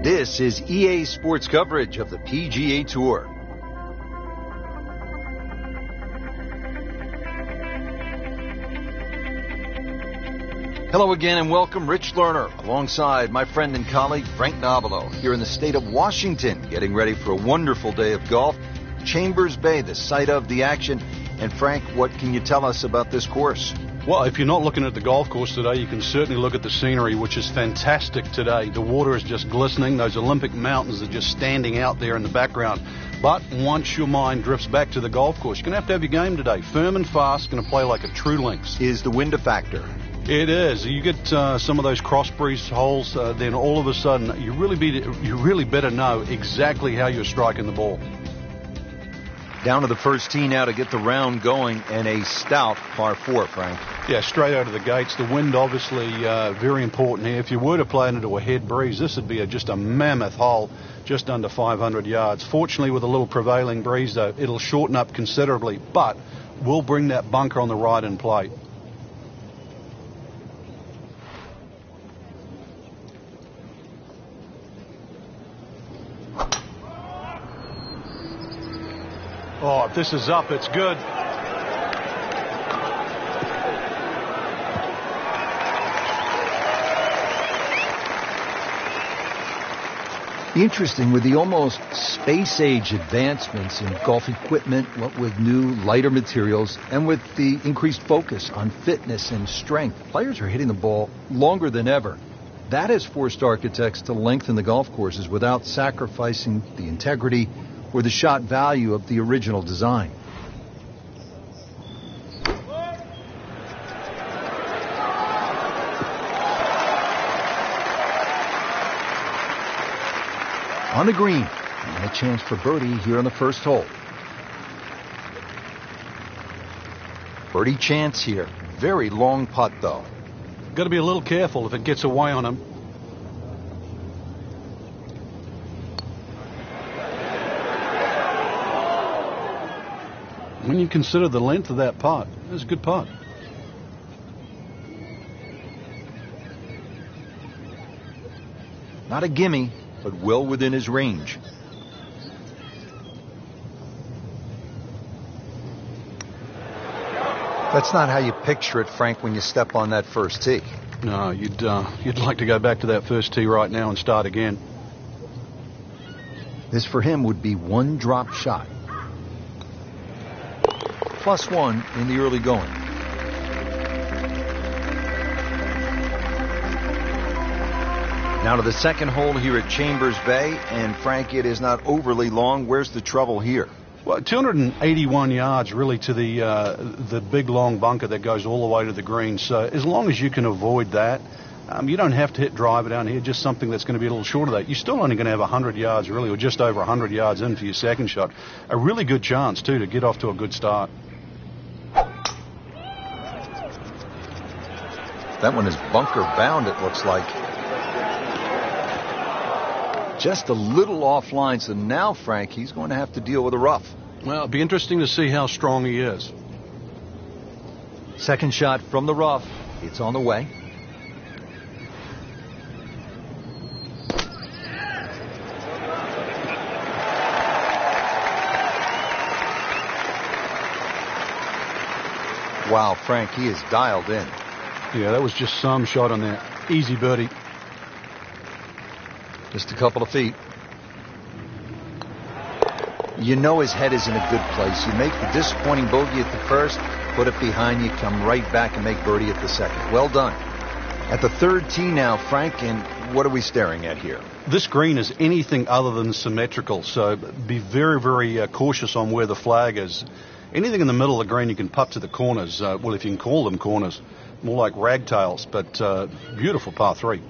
This is EA Sports coverage of the PGA Tour. Hello again and welcome. Rich Lerner alongside my friend and colleague Frank Nobilo here in the state of Washington, getting ready for a wonderful day of golf. Chambers Bay, the site of the action. And Frank, what can you tell us about this course? Well, if you're not looking at the golf course today, you can certainly look at the scenery, which is fantastic today. The water is just glistening. Those Olympic mountains are just standing out there in the background. But once your mind drifts back to the golf course, you're going to have your game today. Firm and fast, going to play like a true links. Is the wind a factor? It is. You get some of those cross breeze holes, then all of a sudden you really better know exactly how you're striking the ball. Down to the first tee now to get the round going, and a stout par 4, Frank. Yeah, straight out of the gates. The wind obviously very important here. If you were to play it into a head breeze, this would be just a mammoth hole, just under 500 yards. Fortunately, with a little prevailing breeze, though, it'll shorten up considerably, but will bring that bunker on the right in play. Oh, if this is up, it's good. Interesting, with the almost space-age advancements in golf equipment, what with new, lighter materials, and with the increased focus on fitness and strength, players are hitting the ball longer than ever. That has forced architects to lengthen the golf courses without sacrificing the integrity or the shot value of the original design. On the green, and a chance for birdie here on the first hole. Birdie chance here. Very long putt, though. Got to be a little careful if it gets away on him. When you consider the length of that putt, that's a good putt. Not a gimme, but well within his range. That's not how you picture it, Frank, when you step on that first tee. No, you'd like to go back to that first tee right now and start again. This for him would be one drop shot. +1 in the early going. Now to the second hole here at Chambers Bay, and Frank, it is not overly long. Where's the trouble here? Well, 281 yards really to the big long bunker that goes all the way to the green. So as long as you can avoid that, you don't have to hit driver down here, just something that's going to be a little short of that. You're still only going to have 100 yards really, or just over 100 yards in for your second shot. A really good chance too to get off to a good start. That one is bunker bound, it looks like. Just a little offline, so now, Frank, he's going to have to deal with a rough. Well, it'll be interesting to see how strong he is. Second shot from the rough. It's on the way. Wow, Frank, he is dialed in. Yeah, that was just some shot on there. Easy birdie. Just a couple of feet. You know his head is in a good place. You make the disappointing bogey at the first, put it behind you, come right back and make birdie at the second. Well done. At the third tee now, Frank, and what are we staring at here? This green is anything other than symmetrical, so be very, very cautious on where the flag is. Anything in the middle of the green you can putt to the corners. Well, if you can call them corners. More like ragtails, but beautiful par 3.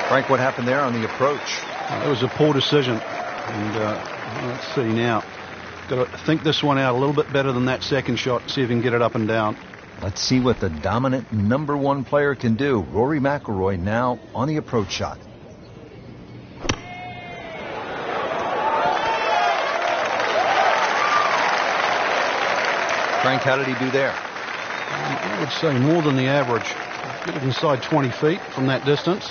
Frank, what happened there on the approach? It was a poor decision. And let's see now. got to think this one out a little bit better than that second shot, see if he can get it up and down. Let's see what the dominant number one player can do. Rory McIlroy now on the approach shot. Frank, how did he do there? I would say more than the average. Get it inside 20 feet from that distance.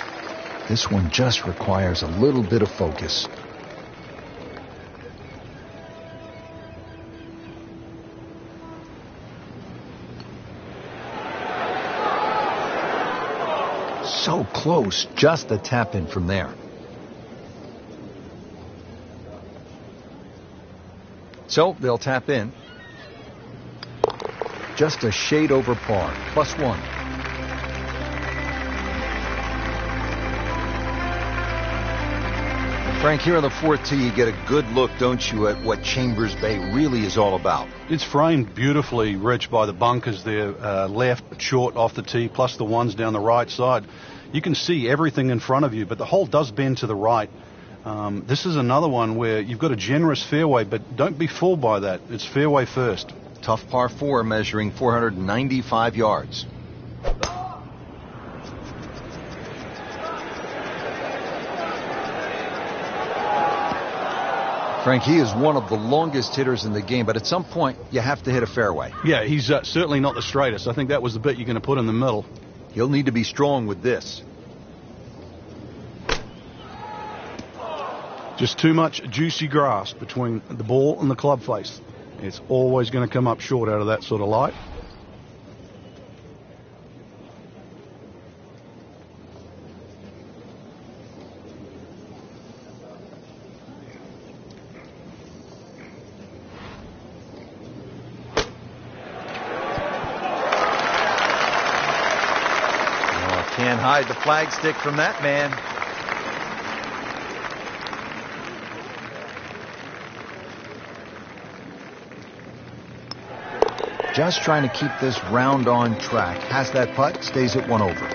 This one just requires a little bit of focus. So close, just a tap in from there. So they'll tap in. Just a shade over par, +1. Frank, here on the 4th tee, you get a good look, don't you, at what Chambers Bay really is all about. It's framed beautifully, Rich, by the bunkers there, left, short off the tee, plus the ones down the right side. You can see everything in front of you, but the hole does bend to the right. This is another one where you've got a generous fairway, but don't be fooled by that. It's fairway first. Tough par 4 measuring 495 yards. Frank, he is one of the longest hitters in the game, but at some point you have to hit a fairway. Yeah, he's certainly not the straightest. I think that was the bit you're going to put in the middle. He'll need to be strong with this. Just too much juicy grass between the ball and the club face. It's always going to come up short out of that sort of light. Can't hide the flagstick from that man. Just trying to keep this round on track. Has that putt, stays at 1 over.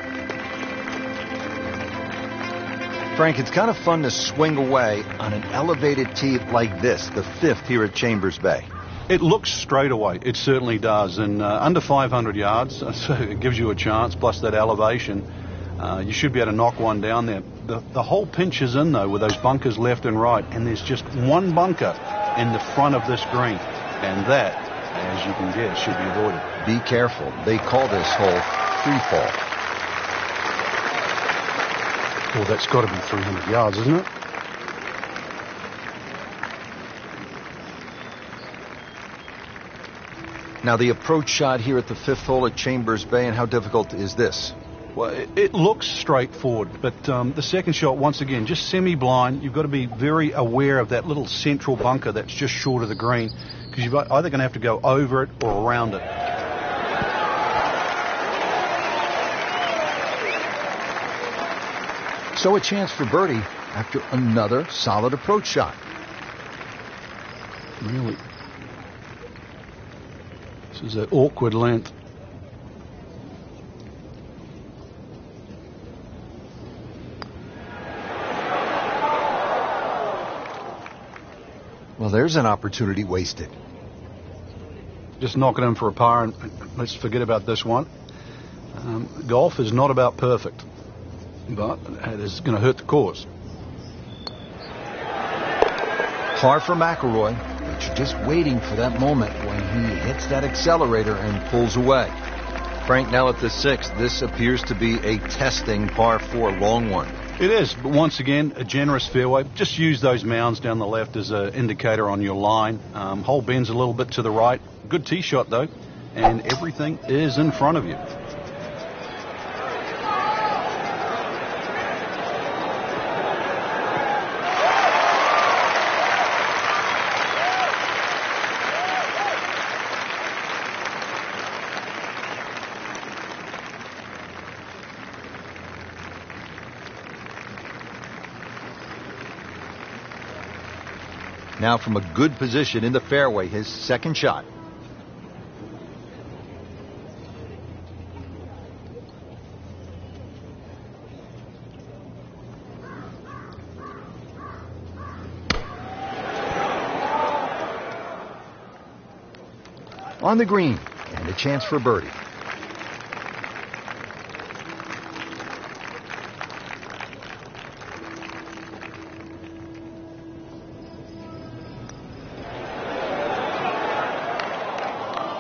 Frank, it's kind of fun to swing away on an elevated tee like this, the 5th here at Chambers Bay. It looks straight away. It certainly does. And under 500 yards, so it gives you a chance, plus that elevation. You should be able to knock one down there. The whole pinches in, though, with those bunkers left and right. And there's just one bunker in the front of this green. And that, as you can guess, should be avoided. Be careful. They call this hole free fall. Well, that's got to be 300 yards, isn't it? Now, the approach shot here at the 5th hole at Chambers Bay, and how difficult is this? Well, it looks straightforward, but the second shot, once again, just semi-blind. You've got to be very aware of that little central bunker that's just short of the green, because you're either going to have to go over it or around it. So a chance for birdie after another solid approach shot. Really? This is an awkward length. Well, there's an opportunity wasted. Just knock it in for a par, and let's forget about this one. Golf is not about perfect, but it is going to hurt the cause. Par for McIlroy, but you're just waiting for that moment when he hits that accelerator and pulls away. Frank, now at the 6th, this appears to be a testing par 4 long one. It is, but once again, a generous fairway. Just use those mounds down the left as an indicator on your line. Hole bends a little bit to the right. Good tee shot, though, and everything is in front of you. Now from a good position in the fairway, his second shot. On the green, and a chance for birdie.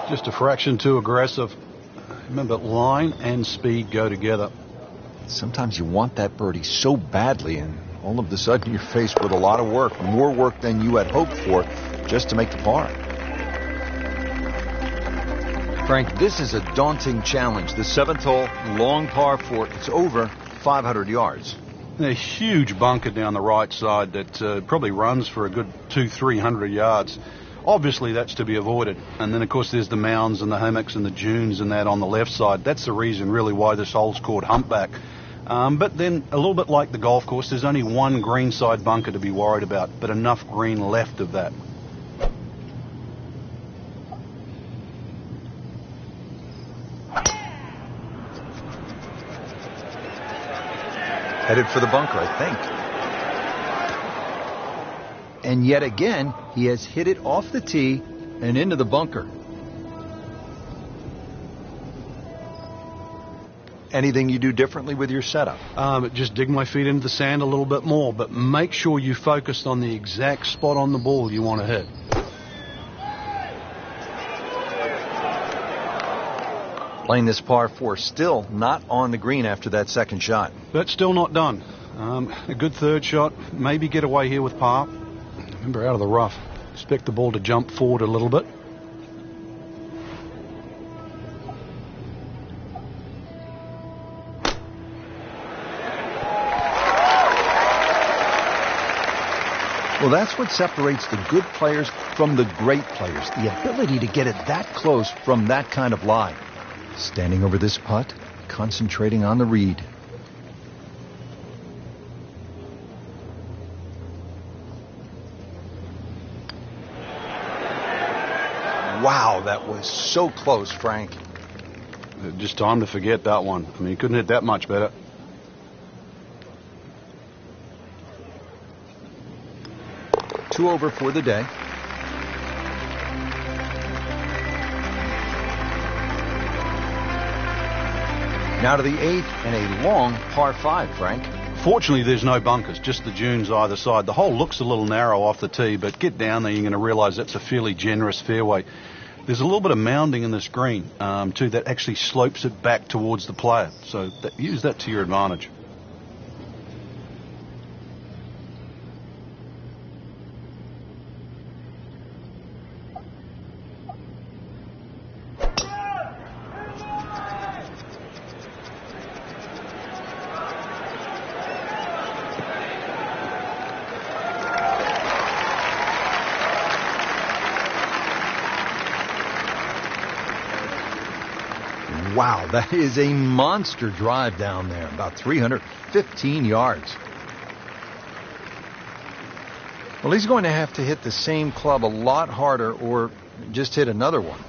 Just a fraction too aggressive. Remember, line and speed go together. Sometimes you want that birdie so badly, and all of a sudden you're faced with a lot of work, more work than you had hoped for, just to make the par. Frank, this is a daunting challenge. The 7th hole, long par 4. It's over 500 yards. A huge bunker down the right side that probably runs for a good 200-300 yards. Obviously, that's to be avoided. And then, of course, there's the mounds and the hummocks and the dunes and that on the left side. That's the reason, really, why this hole's called Humpback. But then, a little bit like the golf course, there's only one green side bunker to be worried about, but enough green left of that. Headed for the bunker, I think. And yet again, he has hit it off the tee and into the bunker. Anything you do differently with your setup? Just dig my feet into the sand a little bit more, but make sure you focus on the exact spot on the ball you want to hit. Playing this par 4, still not on the green after that second shot. But still not done. A good third shot, maybe get away here with par. Remember, out of the rough. Expect the ball to jump forward a little bit. Well, that's what separates the good players from the great players. The ability to get it that close from that kind of lie. Standing over this putt, concentrating on the read. Wow, that was so close, Frank. Just time to forget that one. I mean, he couldn't hit that much better. Two over for the day. Now to the 8th and a long par 5, Frank. Fortunately, there's no bunkers, just the dunes either side. The hole looks a little narrow off the tee, but get down there, you're going to realize that's a fairly generous fairway. There's a little bit of mounding in this green, too, that actually slopes it back towards the player. So use that to your advantage. Wow, that is a monster drive down there, about 315 yards. Well, he's going to have to hit the same club a lot harder or just hit another one.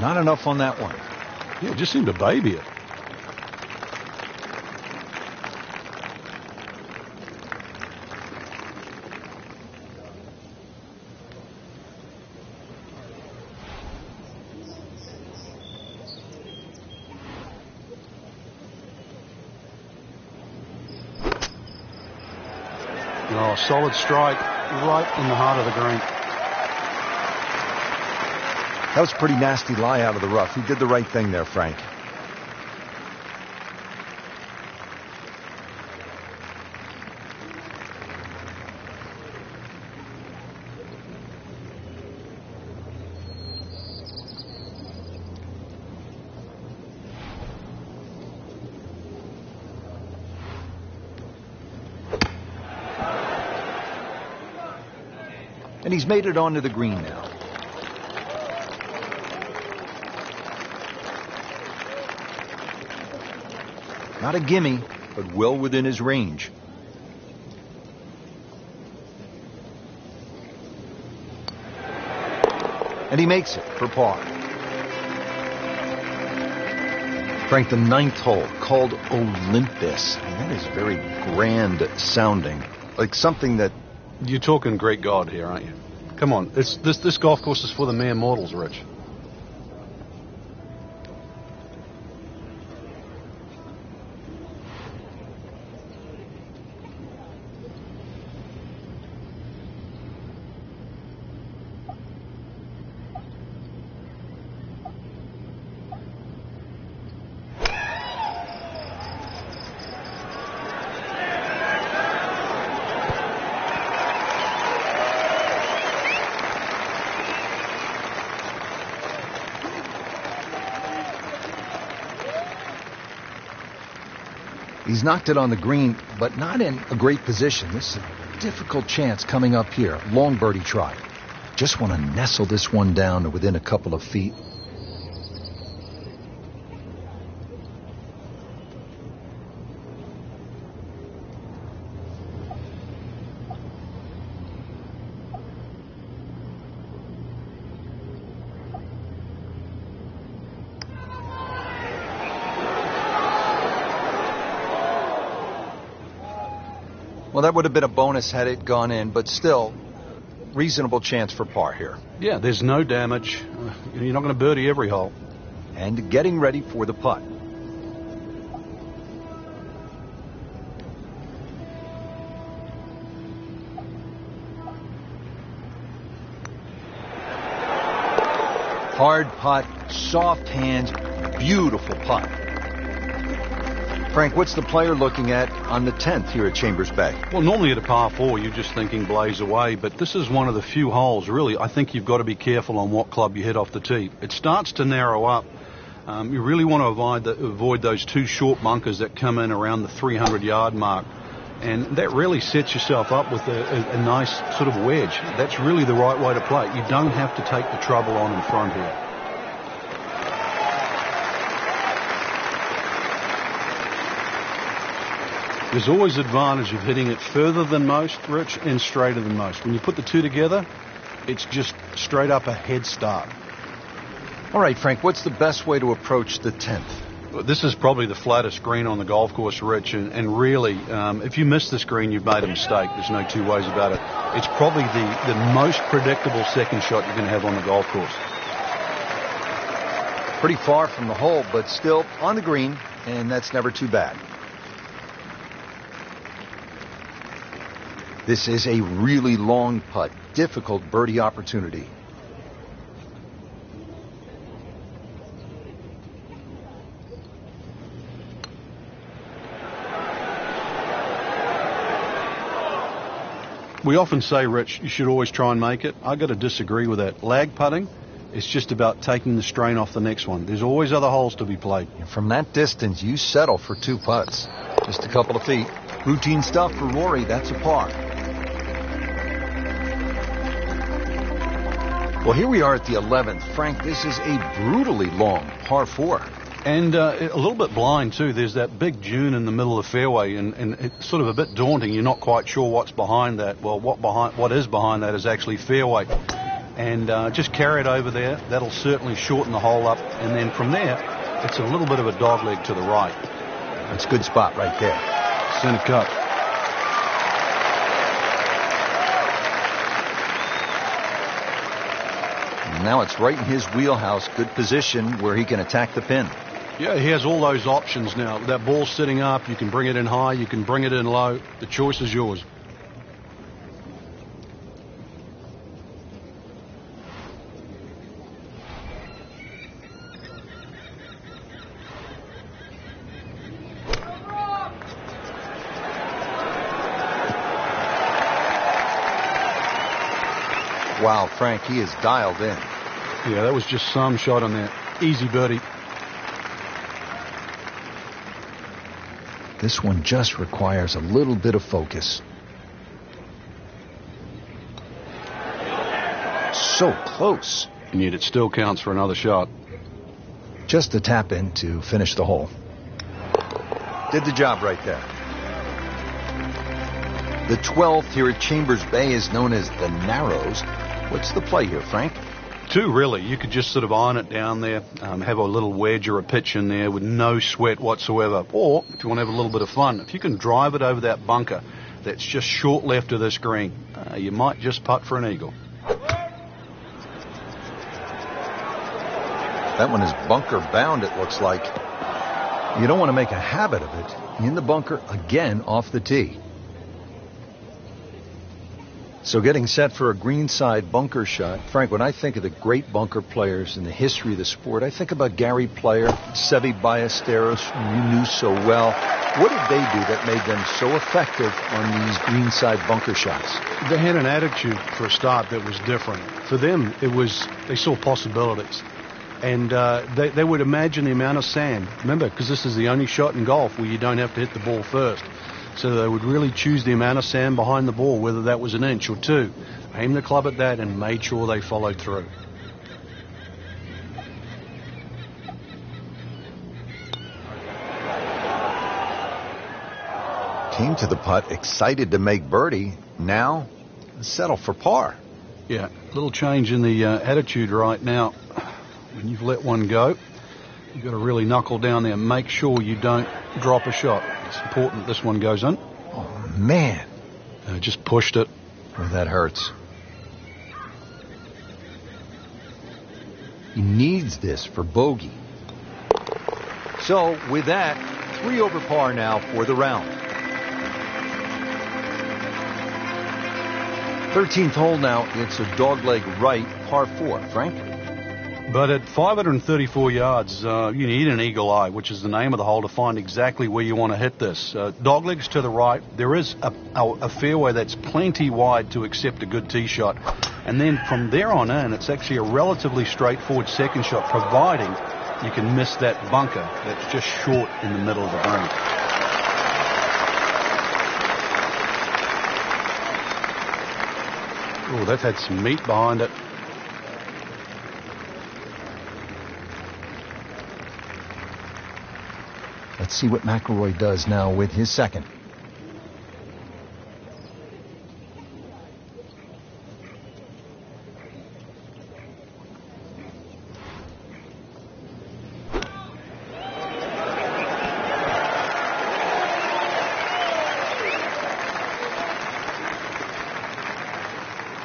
Not enough on that one. Yeah, it just seemed to baby it. Oh, solid strike right in the heart of the green. That was a pretty nasty lie out of the rough. He did the right thing there, Frank. And he's made it onto the green now. Not a gimme, but well within his range. And he makes it for par. Frank, the 9th hole, called Olympus. That is very grand sounding. Like something that... You're talking Greek god here, aren't you? Come on, this golf course is for the mere mortals, Rich. He's knocked it on the green, but not in a great position. This is a difficult chance coming up here. Long birdie try. Just want to nestle this one down to within a couple of feet. Well, that would have been a bonus had it gone in, but still, reasonable chance for par here. Yeah, there's no damage. You're not going to birdie every hole. And getting ready for the putt. Hard putt, soft hands, beautiful putt. Frank, what's the player looking at on the 10th here at Chambers Bay? Well, normally at a par 4, you're just thinking blaze away, but this is one of the few holes, really, I think you've got to be careful on what club you hit off the tee. It starts to narrow up. You really want to avoid those 2 short bunkers that come in around the 300-yard mark. And that really sets yourself up with a nice sort of wedge. That's really the right way to play it. You don't have to take the trouble on in front here. There's always advantage of hitting it further than most, Rich, and straighter than most. When you put the two together, it's just straight up a head start. All right, Frank, what's the best way to approach the 10th? This is probably the flattest green on the golf course, Rich, and really, if you miss this green, you've made a mistake. There's no two ways about it. It's probably the most predictable second shot you're going to have on the golf course. Pretty far from the hole, but still on the green, and that's never too bad. This is a really long putt, difficult birdie opportunity. We often say, Rich, you should always try and make it. I've got to disagree with that. Lag putting, it's just about taking the strain off the next one. There's always other holes to be played. From that distance, you settle for 2 putts. Just a couple of feet. Routine stuff for Rory. That's a par. Well, here we are at the 11th. Frank, this is a brutally long par 4. And a little bit blind, too. There's that big dune in the middle of the fairway, and it's sort of a bit daunting. You're not quite sure what's behind that. Well, what is behind that is actually fairway. And just carry it over there. That'll certainly shorten the hole up. And then from there, it's a little bit of a dogleg to the right. That's a good spot right there. Center cut. Now it's right in his wheelhouse. Good position where he can attack the pin. Yeah, he has all those options now. That ball's sitting up. You can bring it in high. You can bring it in low. The choice is yours. Wow, Frank, he is dialed in. Yeah, that was just some shot on that. Easy birdie. This one just requires a little bit of focus. So close. And yet it still counts for another shot. Just a tap in to finish the hole. Did the job right there. The 12th here at Chambers Bay is known as the Narrows. What's the play here, Frank? Two, really. You could just sort of iron it down there, have a little wedge or a pitch in there with no sweat whatsoever. Or, if you want to have a little bit of fun, if you can drive it over that bunker that's just short left of this green, you might just putt for an eagle. That one is bunker bound, it looks like. You don't want to make a habit of it. In the bunker again off the tee. So getting set for a greenside bunker shot. Frank, when I think of the great bunker players in the history of the sport, I think about Gary Player, Seve Ballesteros, who you knew so well. What did they do that made them so effective on these greenside bunker shots? They had an attitude for a start that was different. For them, they saw possibilities. And they would imagine the amount of sand. Remember, because this is the only shot in golf where you don't have to hit the ball first. So they would really choose the amount of sand behind the ball, whether that was an inch or two. Aim the club at that and made sure they followed through. Came to the putt, excited to make birdie. Now, settle for par. Yeah, a little change in the attitude right now. When you've let one go, you've got to really knuckle down there and make sure you don't drop a shot. It's important this one goes in. Oh, man. Just pushed it. Oh, that hurts. He needs this for bogey. So, with that, 3 over par now for the round. 13th hole now. It's a dogleg right, par 4. Frank? But at 534 yards, you need an eagle eye, which is the name of the hole, to find exactly where you want to hit this. Doglegs to the right. There is a fairway that's plenty wide to accept a good tee shot. And then from there on in, it's actually a relatively straightforward second shot, providing you can miss that bunker that's just short in the middle of the green. Oh, that had some meat behind it. Let's see what McIlroy does now with his second.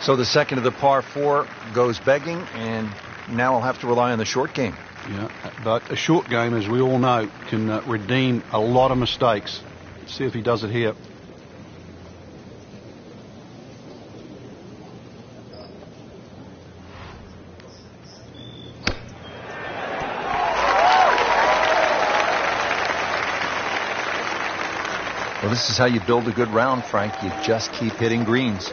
So the second of the par 4 goes begging, and now I'll have to rely on the short game. Yeah, but a short game, as we all know, can redeem a lot of mistakes. Let's see if he does it here. Well, this is how you build a good round, Frank. You just keep hitting greens.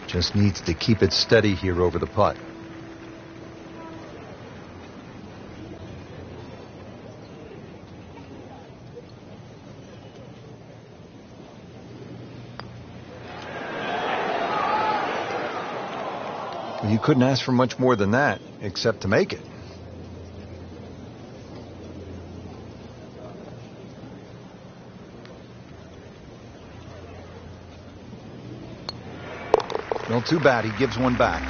Just needs to keep it steady here over the putt. You couldn't ask for much more than that, except to make it. Well, too bad. He gives one back.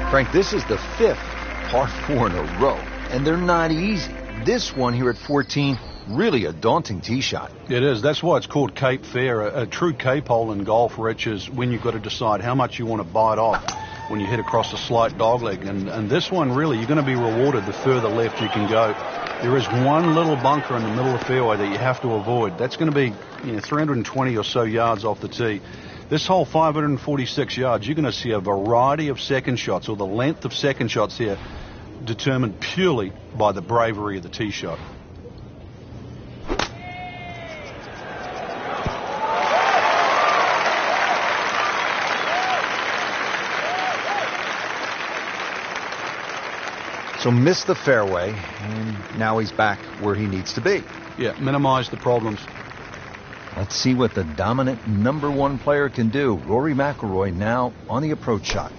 Frank, this is the 5th par 4 in a row, and they're not easy. This one here at 14, really a daunting tee shot. It is. That's why it's called Cape Fair. A true Cape hole in golf, Rich, is when you've got to decide how much you want to bite off when you hit across a slight dogleg. And this one, really, you're going to be rewarded the further left you can go. There is one little bunker in the middle of the fairway that you have to avoid. That's going to be 320 or so yards off the tee. This hole, 546 yards, you're going to see a variety of second shots, or the length of second shots here, determined purely by the bravery of the tee shot. So missed the fairway, and now he's back where he needs to be. Yeah, minimize the problems. Let's see what the dominant number 1 player can do. Rory McIlroy now on the approach shot.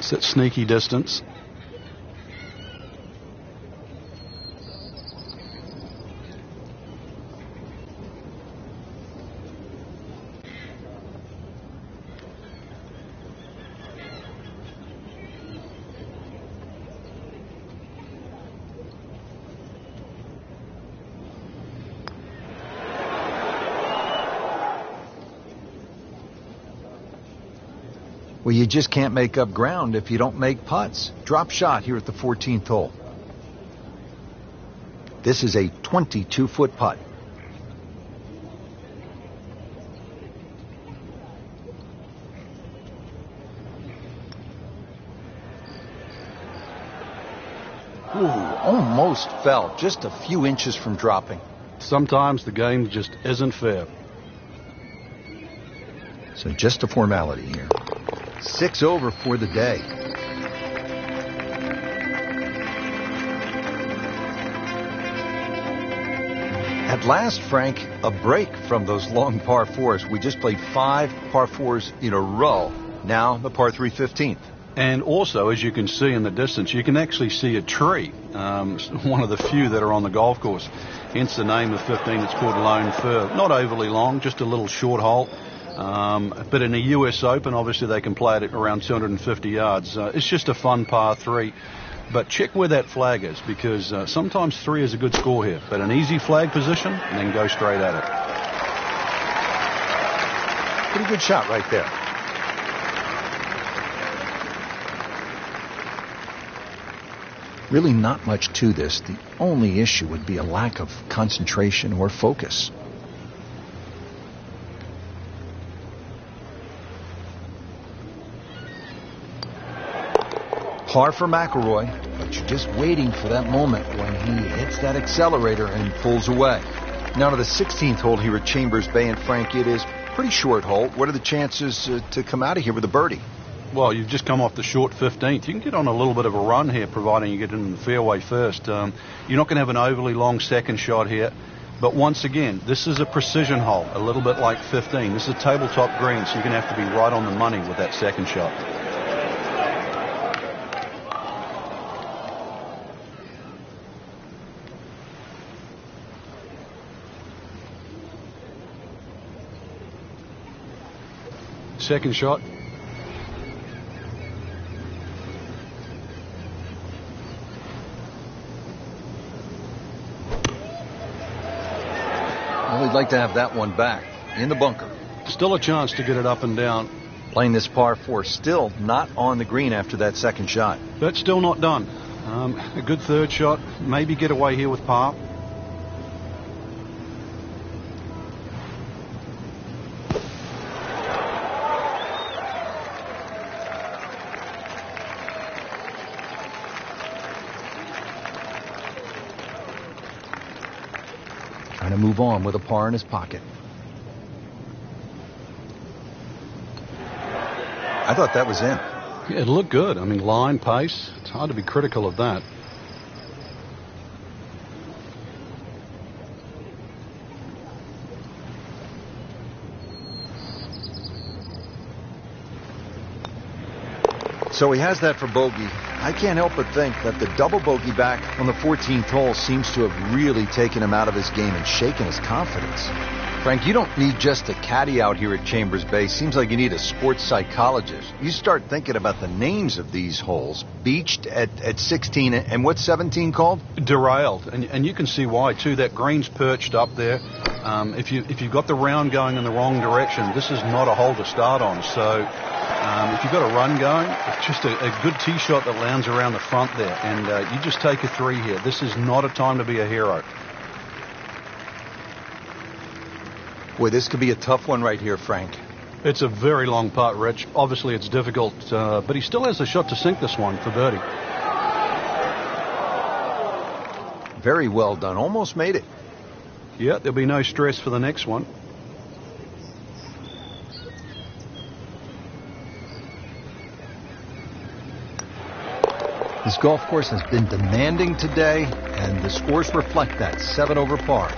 It's that sneaky distance. Well, you just can't make up ground if you don't make putts. Drop shot here at the 14th hole. This is a 22-foot putt. Ooh, almost fell. Just a few inches from dropping. Sometimes the game just isn't fair. So just a formality here. 6 over for the day. At last, Frank, a break from those long par fours. We just played 5 par fours in a row. Now the par 3 15th. And also, as you can see in the distance, you can actually see a tree. One of the few that are on the golf course. Hence the name of 15. It's called Lone Fir. Not overly long, just a little short hole. But in the US Open, obviously they can play it at around 250 yards. It's just a fun par 3. But check where that flag is, because sometimes 3 is a good score here. But an easy flag position, and then go straight at it. Pretty good shot right there. Really not much to this. The only issue would be a lack of concentration or focus. Par for McIlroy, but you're just waiting for that moment when he hits that accelerator and pulls away. Now to the 16th hole here at Chambers Bay, and Frank, it is pretty short hole. What are the chances to come out of here with a birdie? Well, you've just come off the short 15th. You can get on a little bit of a run here, providing you get in the fairway first. You're not going to have an overly long second shot here. But once again, this is a precision hole, a little bit like 15. This is a tabletop green, so you're going to have to be right on the money with that second shot. Second shot. Well, we'd like to have that one back in the bunker. Still a chance to get it up and down. Playing this par 4, still not on the green after that second shot. But still not done. A good third shot. Maybe get away here with par. Trying to move on with a par in his pocket. I thought that was in. Yeah, it looked good. I mean, line, pace. It's hard to be critical of that. So he has that for bogey. I can't help but think that the double bogey back on the 14th hole seems to have really taken him out of his game and shaken his confidence. Frank, you don't need just a caddy out here at Chambers Bay. Seems like you need a sports psychologist. You start thinking about the names of these holes. Beached at 16, and what's 17 called? Derailed, and you can see why too. That green's perched up there. If you've got the round going in the wrong direction, this is not a hole to start on. So if you've got a run going, it's just a good tee shot that lands around the front there, and you just take a 3 here. This is not a time to be a hero. Boy, this could be a tough one right here, Frank. It's a very long putt, Rich. Obviously, it's difficult, but he still has a shot to sink this one for birdie. Very well done. Almost made it. Yeah, there'll be no stress for the next one. This golf course has been demanding today, and the scores reflect that. 7 over par.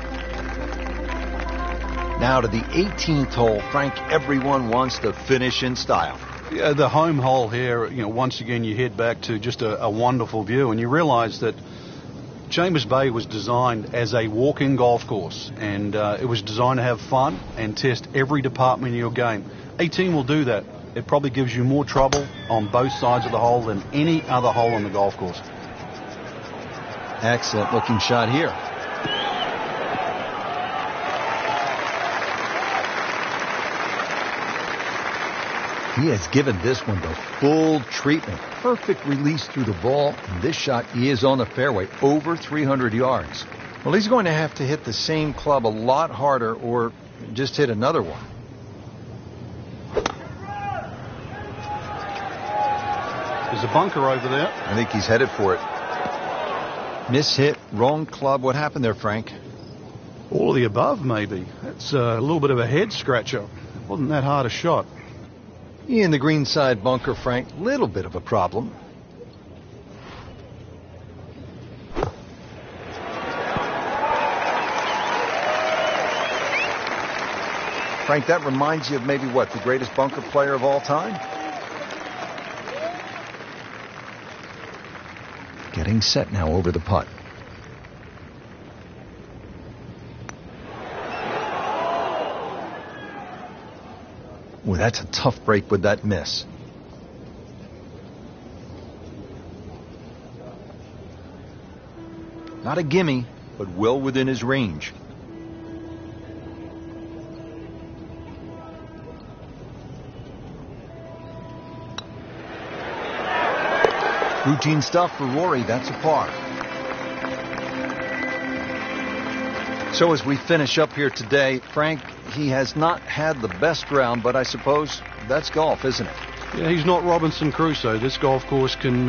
Now to the 18th hole. Frank, everyone wants to finish in style. Yeah, the home hole here, once again you head back to just a wonderful view, and you realise that Chambers Bay was designed as a walk-in golf course, and it was designed to have fun and test every department in your game. 18 will do that. It probably gives you more trouble on both sides of the hole than any other hole on the golf course. Excellent looking shot here. He has given this one the full treatment. Perfect release through the ball. And this shot is on the fairway, over 300 yards. Well, he's going to have to hit the same club a lot harder or just hit another one. There's a bunker over there. I think he's headed for it. Mishit, wrong club. What happened there, Frank? All of the above, maybe. That's a little bit of a head scratcher. It wasn't that hard a shot. In the green side bunker, Frank, little bit of a problem. Frank, that reminds you of maybe what, the greatest bunker player of all time? Getting set now over the putt. Ooh, that's a tough break with that miss. Not a gimme, but well within his range. Routine stuff for Rory. That's a par. So as we finish up here today, Frank, he has not had the best round, but I suppose that's golf, isn't it? Yeah, he's not Robinson Crusoe. This golf course can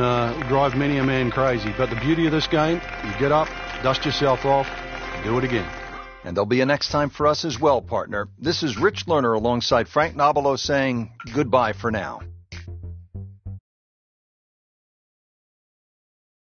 drive many a man crazy. But the beauty of this game, you get up, dust yourself off, do it again. And there'll be a next time for us as well, partner. This is Rich Lerner alongside Frank Nobilo saying goodbye for now.